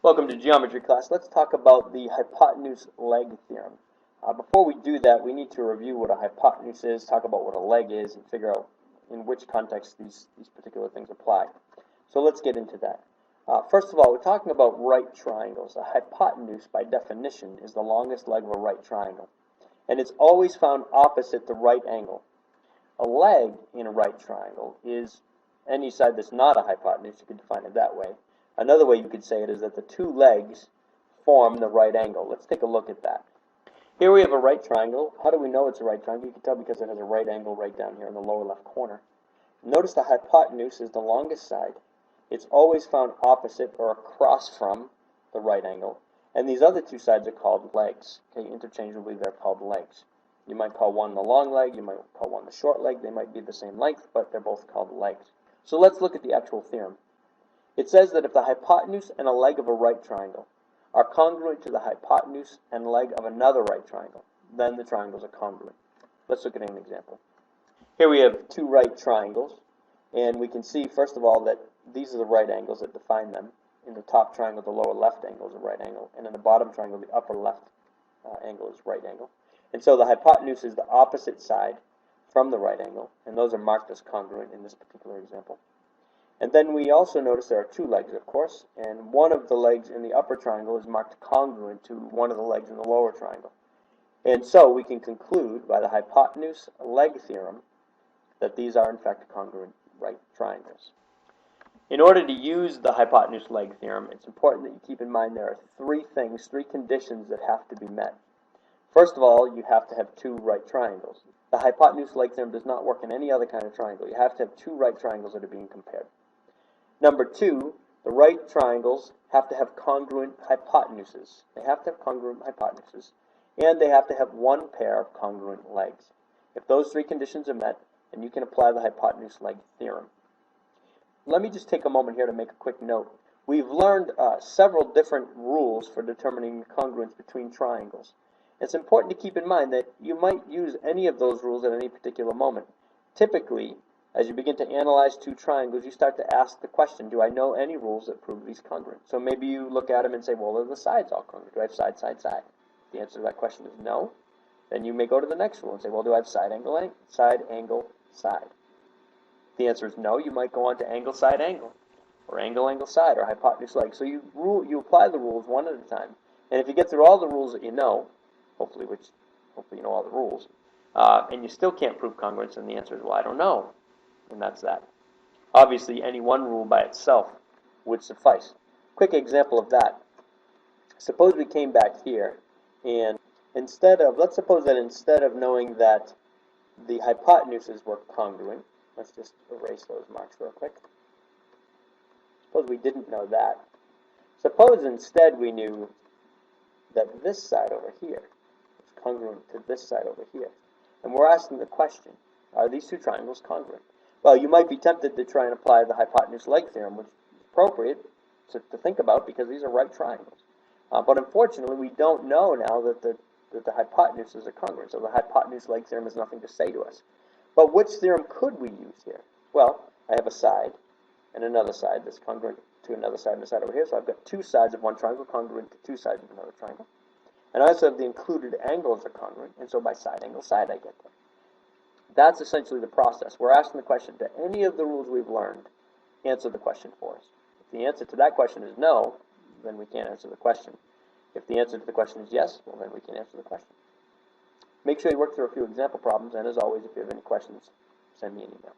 Welcome to geometry class. Let's talk about the hypotenuse leg theorem. Before we do that, we need to review what a hypotenuse is, talk about what a leg is, and figure out in which context these particular things apply. So let's get into that. First of all, we're talking about right triangles. A hypotenuse, by definition, is the longest leg of a right triangle, and it's always found opposite the right angle. A leg in a right triangle is any side that's not a hypotenuse. You could define it that way. Another way you could say it is that the two legs form the right angle. Let's take a look at that. Here we have a right triangle. How do we know it's a right triangle? You can tell because it has a right angle right down here in the lower left corner. Notice the hypotenuse is the longest side. It's always found opposite or across from the right angle. And these other two sides are called legs. Okay, interchangeably they're called legs. You might call one the long leg, you might call one the short leg. They might be the same length, but they're both called legs. So let's look at the actual theorem. It says that if the hypotenuse and a leg of a right triangle are congruent to the hypotenuse and leg of another right triangle, then the triangles are congruent. Let's look at an example. Here we have two right triangles, and we can see, first of all, that these are the right angles that define them. In the top triangle, the lower left angle is a right angle, and in the bottom triangle, the upper left angle is right angle. And so the hypotenuse is the opposite side from the right angle, and those are marked as congruent in this particular example. And then we also notice there are two legs, of course, and one of the legs in the upper triangle is marked congruent to one of the legs in the lower triangle. And so we can conclude by the hypotenuse leg theorem that these are in fact congruent right triangles. In order to use the hypotenuse leg theorem, it's important that you keep in mind there are three conditions that have to be met. First of all, you have to have two right triangles. The hypotenuse leg theorem does not work in any other kind of triangle. You have to have two right triangles that are being compared. Number two, the right triangles have to have congruent hypotenuses. They have to have congruent hypotenuses, and they have to have one pair of congruent legs. If those three conditions are met, then you can apply the hypotenuse leg theorem. Let me just take a moment here to make a quick note. We've learned several different rules for determining congruence between triangles. It's important to keep in mind that you might use any of those rules at any particular moment. Typically, as you begin to analyze two triangles, you start to ask the question, do I know any rules that prove these congruent? So maybe you look at them and say, well, are the sides all congruent? Do I have side, side, side? The answer to that question is no. Then you may go to the next rule and say, well, do I have side, angle, side, angle, side? The answer is no. You might go on to angle, side, angle, or angle, angle, side, or hypotenuse leg. So you apply the rules one at a time. And if you get through all the rules that you know, hopefully you know all the rules, and you still can't prove congruence, and the answer is, well, I don't know. And that's that. Obviously, any one rule by itself would suffice. Quick example of that. Suppose we came back here, and let's suppose that instead of knowing that the hypotenuses were congruent, let's just erase those marks real quick. Suppose we didn't know that. Suppose instead we knew that this side over here is congruent to this side over here. And we're asking the question, are these two triangles congruent? Well, you might be tempted to try and apply the hypotenuse leg theorem, which is appropriate to think about because these are right triangles. But unfortunately, we don't know now that the hypotenuses are congruent, so the hypotenuse leg theorem has nothing to say to us. But which theorem could we use here? Well, I have a side and another side that's congruent to another side and a side over here, so I've got two sides of one triangle congruent to two sides of another triangle. And I also have the included angles are congruent, and so by side, angle, side, I get that. That's essentially the process. We're asking the question, do any of the rules we've learned answer the question for us? If the answer to that question is no, then we can't answer the question. If the answer to the question is yes, well, then we can answer the question. Make sure you work through a few example problems, and as always, if you have any questions, send me an email.